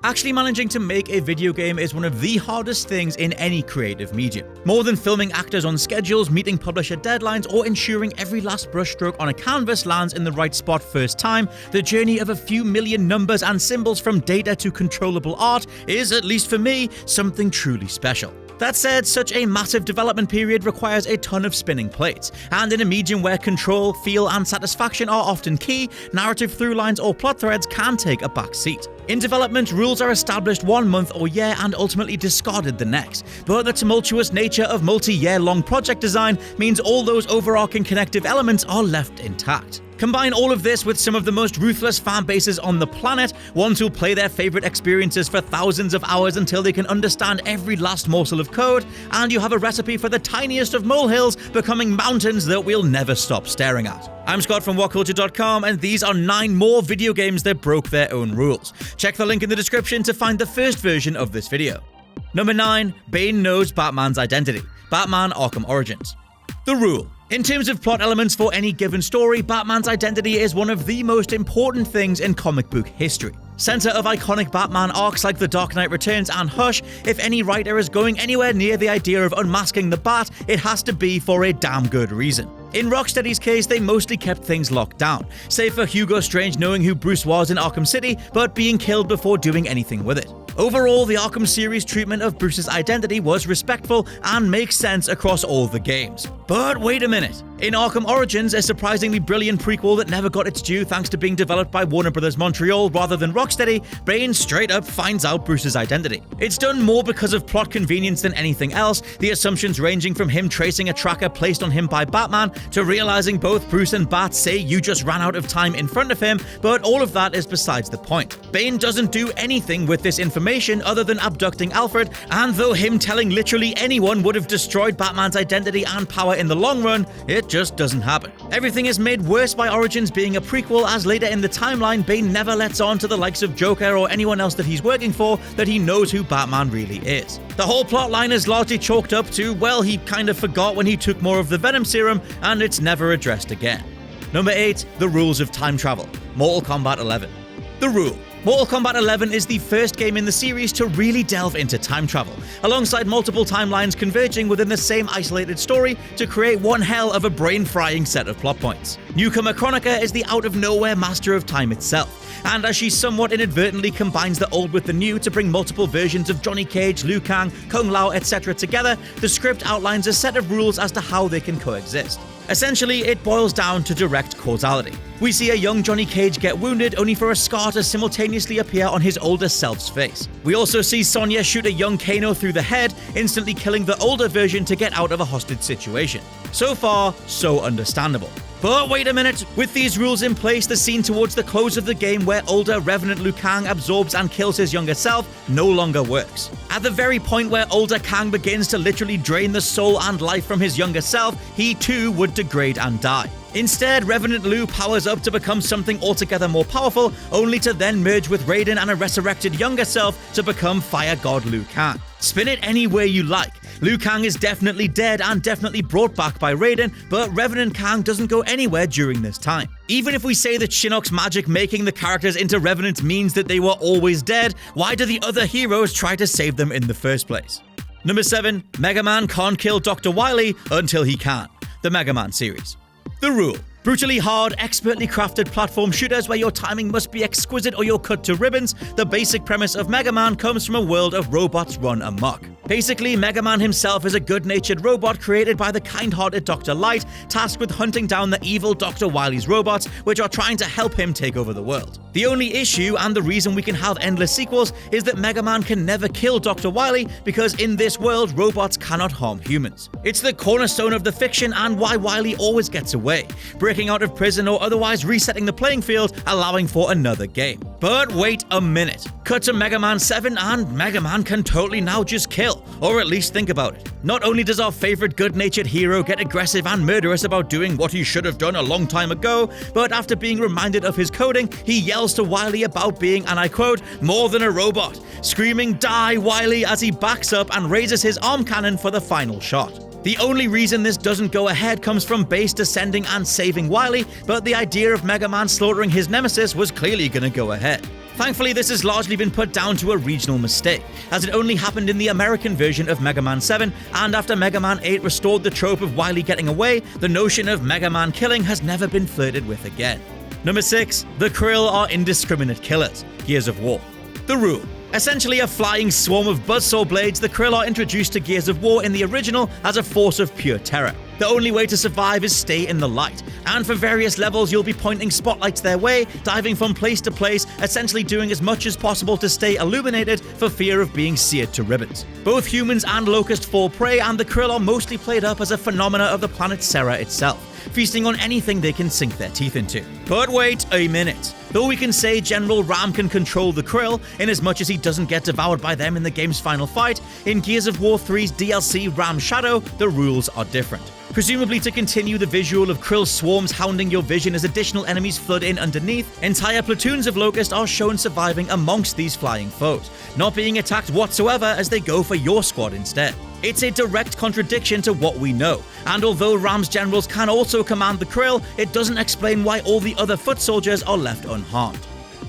Actually managing to make a video game is one of the hardest things in any creative medium. More than filming actors on schedules, meeting publisher deadlines, or ensuring every last brushstroke on a canvas lands in the right spot first time, the journey of a few million numbers and symbols from data to controllable art is, at least for me, something truly special. That said, such a massive development period requires a ton of spinning plates, and in a medium where control, feel, and satisfaction are often key, narrative throughlines or plot threads can take a back seat. In development, rules are established 1 month or year and ultimately discarded the next, but the tumultuous nature of multi-year-long project design means all those overarching connective elements are left intact. Combine all of this with some of the most ruthless fan bases on the planet, ones who'll play their favorite experiences for thousands of hours until they can understand every last morsel of code, and you have a recipe for the tiniest of molehills becoming mountains that we'll never stop staring at. I'm Scott from WhatCulture.com, and these are 9 more video games that broke their own rules. Check the link in the description to find the first version of this video. Number 9. Bane knows Batman's identity. Batman Arkham Origins. The rule. In terms of plot elements for any given story, Batman's identity is one of the most important things in comic book history. Center of iconic Batman arcs like The Dark Knight Returns and Hush, if any writer is going anywhere near the idea of unmasking the Bat, it has to be for a damn good reason. In Rocksteady's case, they mostly kept things locked down, save for Hugo Strange knowing who Bruce was in Arkham City, but being killed before doing anything with it. Overall, the Arkham series' treatment of Bruce's identity was respectful and makes sense across all the games. But wait a minute. In Arkham Origins, a surprisingly brilliant prequel that never got its due thanks to being developed by Warner Bros. Montreal rather than Rocksteady, Bane straight up finds out Bruce's identity. It's done more because of plot convenience than anything else, the assumptions ranging from him tracing a tracker placed on him by Batman to realizing both Bruce and Bat say you just ran out of time in front of him, but all of that is besides the point. Bane doesn't do anything with this information other than abducting Alfred, and though him telling literally anyone would have destroyed Batman's identity and power in the long run, it just doesn't happen. Everything is made worse by Origins being a prequel, as later in the timeline, Bane never lets on to the likes of Joker or anyone else that he's working for that he knows who Batman really is. The whole plotline is largely chalked up to, well, he kind of forgot when he took more of the Venom serum, and it's never addressed again. Number 8. The rules of time travel. Mortal Kombat 11. The rule. Mortal Kombat 11 is the first game in the series to really delve into time travel, alongside multiple timelines converging within the same isolated story to create one hell of a brain-frying set of plot points. Newcomer Kronika is the out-of-nowhere master of time itself, and as she somewhat inadvertently combines the old with the new to bring multiple versions of Johnny Cage, Liu Kang, Kung Lao, etc. together, the script outlines a set of rules as to how they can coexist. Essentially, it boils down to direct causality. We see a young Johnny Cage get wounded only for a scar to simultaneously appear on his older self's face. We also see Sonya shoot a young Kano through the head, instantly killing the older version to get out of a hostage situation. So far, so understandable. But wait a minute, with these rules in place, the scene towards the close of the game where older Revenant Liu Kang absorbs and kills his younger self no longer works. At the very point where older Kang begins to literally drain the soul and life from his younger self, he too would degrade and die. Instead, Revenant Liu powers up to become something altogether more powerful, only to then merge with Raiden and a resurrected younger self to become Fire God Liu Kang. Spin it any way you like. Liu Kang is definitely dead and definitely brought back by Raiden, but Revenant Kang doesn't go anywhere during this time. Even if we say that Shinnok's magic making the characters into Revenants means that they were always dead, why do the other heroes try to save them in the first place? Number 7. Mega Man can't kill Dr. Wily until he can. The Mega Man series. The rule. Brutally hard, expertly crafted platform shooters where your timing must be exquisite or you're cut to ribbons, the basic premise of Mega Man comes from a world of robots run amok. Basically, Mega Man himself is a good-natured robot created by the kind-hearted Dr. Light, tasked with hunting down the evil Dr. Wily's robots, which are trying to help him take over the world. The only issue, and the reason we can have endless sequels, is that Mega Man can never kill Dr. Wily because in this world, robots cannot harm humans. It's the cornerstone of the fiction and why Wily always gets away, breaking out of prison or otherwise resetting the playing field, allowing for another game. But wait a minute. Cut to Mega Man 7 and Mega Man can totally now just kill, or at least think about it. Not only does our favorite good-natured hero get aggressive and murderous about doing what he should have done a long time ago, but after being reminded of his coding, he yells to Wily about being, and I quote, more than a robot, screaming "Die, Wily," as he backs up and raises his arm cannon for the final shot. The only reason this doesn't go ahead comes from Base descending and saving WILY, but the idea of Mega Man slaughtering his nemesis was clearly gonna go ahead. Thankfully, this has largely been put down to a regional mistake, as it only happened in the American version of Mega Man 7, and after Mega Man 8 restored the trope of WILY getting away, the notion of Mega Man killing has never been flirted with again. Number 6. The KRYLL are indiscriminate killers. Gears of War. The rule. Essentially a flying swarm of buzzsaw blades, the KRYLL are introduced to Gears of War in the original as a force of pure terror. The only way to survive is stay in the light, and for various levels you'll be pointing spotlights their way, diving from place to place, essentially doing as much as possible to stay illuminated for fear of being seared to ribbons. Both humans and Locust fall prey, and the KRYLL are mostly played up as a phenomena of the planet Serra itself, feasting on anything they can sink their teeth into. But wait a minute. Though we can say General Ram can control the KRYLL, in as much as he doesn't get devoured by them in the game's final fight, in Gears of War 3's DLC Ram Shadow, the rules are different. Presumably to continue the visual of KRYLL swarms hounding your vision as additional enemies flood in underneath, entire platoons of Locust are shown surviving amongst these flying foes, not being attacked whatsoever as they go for your squad instead. It's a direct contradiction to what we know, and although Ram's generals can also command the KRYLL, it doesn't explain why all the other foot soldiers are left unharmed.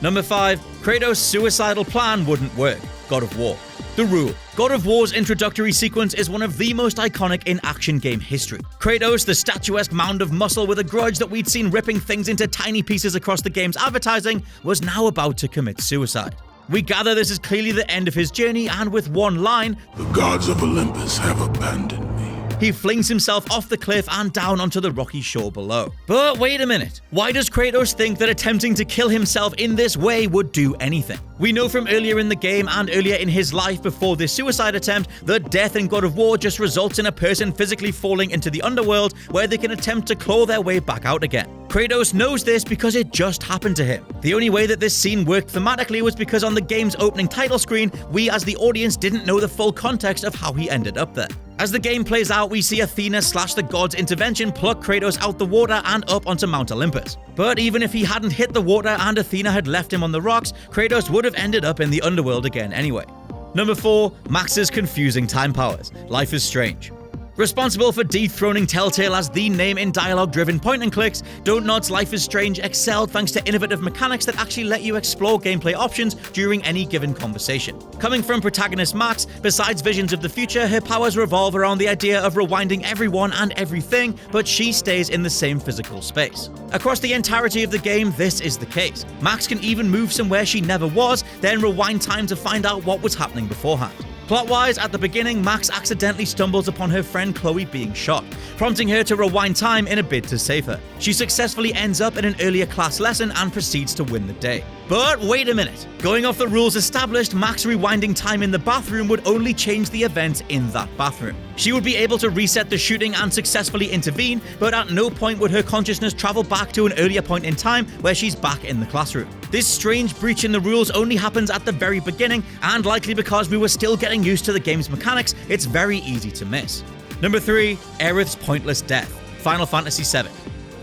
Number 5. Kratos' suicidal plan wouldn't work. God of War. The rule. God of War's introductory sequence is one of the most iconic in action game history. Kratos, the statuesque mound of muscle with a grudge that we'd seen ripping things into tiny pieces across the game's advertising, was now about to commit suicide. We gather this is clearly the end of his journey, and with one line, "The gods of Olympus have abandoned me," he flings himself off the cliff and down onto the rocky shore below. But wait a minute, why does Kratos think that attempting to kill himself in this way would do anything? We know from earlier in the game and earlier in his life before this suicide attempt that death in God of War just results in a person physically falling into the underworld where they can attempt to claw their way back out again. Kratos knows this because it just happened to him. The only way that this scene worked thematically was because on the game's opening title screen, we as the audience didn't know the full context of how he ended up there. As the game plays out, we see Athena / the gods' intervention pluck Kratos out the water and up onto Mount Olympus. But even if he hadn't hit the water and Athena had left him on the rocks, Kratos would have ended up in the underworld again anyway. Number 4. Max's confusing time powers. Life is Strange. Responsible for dethroning Telltale as the name in dialogue-driven point-and-clicks, Dontnod's Life is Strange excelled thanks to innovative mechanics that actually let you explore gameplay options during any given conversation. Coming from protagonist Max, besides visions of the future, her powers revolve around the idea of rewinding everyone and everything, but she stays in the same physical space. Across the entirety of the game, this is the case. Max can even move somewhere she never was, then rewind time to find out what was happening beforehand. Plot-wise, at the beginning, Max accidentally stumbles upon her friend Chloe being shot, prompting her to rewind time in a bid to save her. She successfully ends up in an earlier class lesson and proceeds to win the day. But wait a minute. Going off the rules established, Max rewinding time in the bathroom would only change the events in that bathroom. She would be able to reset the shooting and successfully intervene, but at no point would her consciousness travel back to an earlier point in time where she's back in the classroom. This strange breach in the rules only happens at the very beginning, and likely because we were still getting used to the game's mechanics, it's very easy to miss. Number 3. Aerith's pointless death. Final Fantasy VII.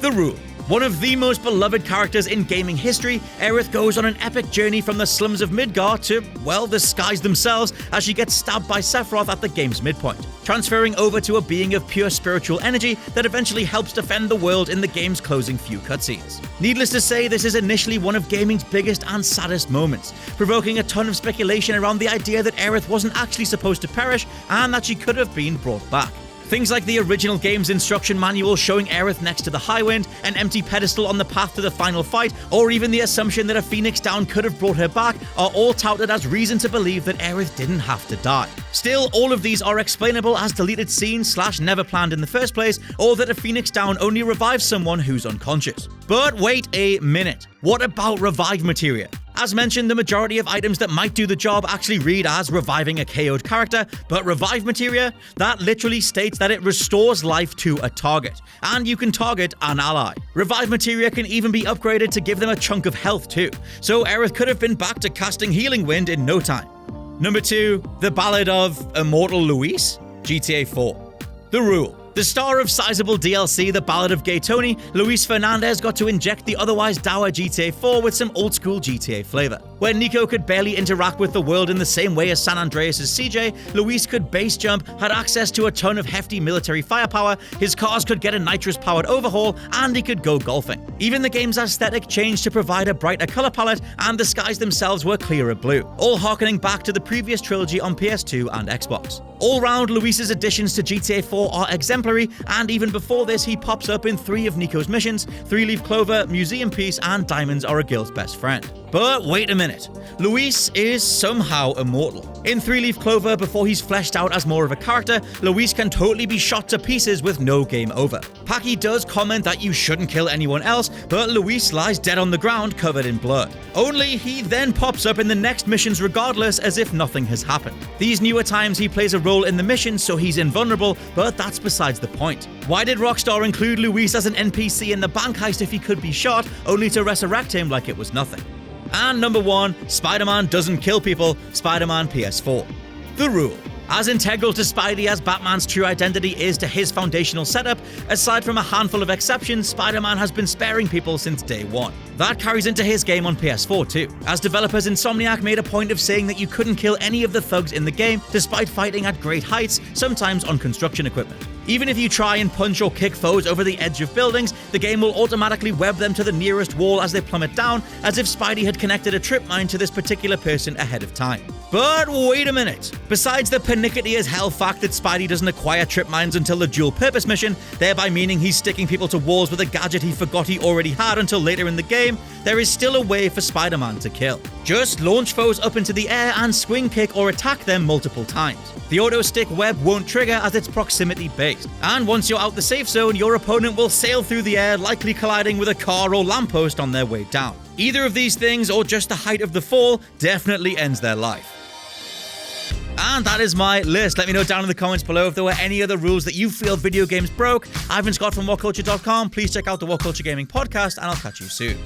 The rule. One of the most beloved characters in gaming history, Aerith goes on an epic journey from the slums of Midgar to, well, the skies themselves as she gets stabbed by Sephiroth at the game's midpoint, transferring over to a being of pure spiritual energy that eventually helps defend the world in the game's closing few cutscenes. Needless to say, this is initially one of gaming's biggest and saddest moments, provoking a ton of speculation around the idea that Aerith wasn't actually supposed to perish and that she could have been brought back. Things like the original game's instruction manual showing Aerith next to the Highwind, an empty pedestal on the path to the final fight, or even the assumption that a Phoenix Down could have brought her back are all touted as reason to believe that Aerith didn't have to die. Still, all of these are explainable as deleted scenes / never planned in the first place, or that a Phoenix Down only revives someone who's unconscious. But wait a minute. What about revive materia? As mentioned, the majority of items that might do the job actually read as reviving a KO'd character, but revive materia? That literally states that it restores life to a target, and you can target an ally. Revive materia can even be upgraded to give them a chunk of health too, so Aerith could have been back to casting Healing Wind in no time. Number 2. The Ballad of Immortal Luis? GTA 4. The rule. The star of sizable DLC, The Ballad of Gay Tony, Luis Fernandez got to inject the otherwise dour GTA 4 with some old-school GTA flavor. Where Nico could barely interact with the world in the same way as San Andreas' CJ, Luis could base jump, had access to a ton of hefty military firepower, his cars could get a nitrous-powered overhaul, and he could go golfing. Even the game's aesthetic changed to provide a brighter color palette, and the skies themselves were clearer blue, all harkening back to the previous trilogy on PS2 and Xbox. All round, Luis's additions to GTA 4 are exemplary, and even before this, he pops up in 3 of Nico's missions: 3-Leaf Clover, Museum Piece, and Diamonds Are a Girl's Best Friend. But wait a minute, Luis is somehow immortal. In 3-Leaf Clover, before he's fleshed out as more of a character, Luis can totally be shot to pieces with no game over. Paki does comment that you shouldn't kill anyone else, but Luis lies dead on the ground covered in blood. Only he then pops up in the next missions regardless, as if nothing has happened. These newer times he plays a role in the mission, so he's invulnerable, but that's besides the point. Why did Rockstar include Luis as an NPC in the bank heist if he could be shot, only to resurrect him like it was nothing? And number 1, Spider-Man doesn't kill people, Spider-Man PS4. The rule. As integral to Spidey as Batman's true identity is to his foundational setup, aside from a handful of exceptions, Spider-Man has been sparing people since day one. That carries into his game on PS4 too, as developers Insomniac made a point of saying that you couldn't kill any of the thugs in the game despite fighting at great heights, sometimes on construction equipment. Even if you try and punch or kick foes over the edge of buildings, the game will automatically web them to the nearest wall as they plummet down, as if Spidey had connected a trip mine to this particular person ahead of time. But wait a minute. Besides the pernickety as hell fact that Spidey doesn't acquire trip mines until the dual purpose mission, thereby meaning he's sticking people to walls with a gadget he forgot he already had until later in the game, there is still a way for Spider-Man to kill. Just launch foes up into the air and swing kick or attack them multiple times. The auto stick web won't trigger as it's proximity based, and once you're out the safe zone, your opponent will sail through the air, likely colliding with a car or lamppost on their way down. Either of these things, or just the height of the fall, definitely ends their life. And that is my list. Let me know down in the comments below if there were any other rules that you feel video games broke. I've been Scott from WhatCulture.com. Please check out the WhatCulture Gaming Podcast, and I'll catch you soon.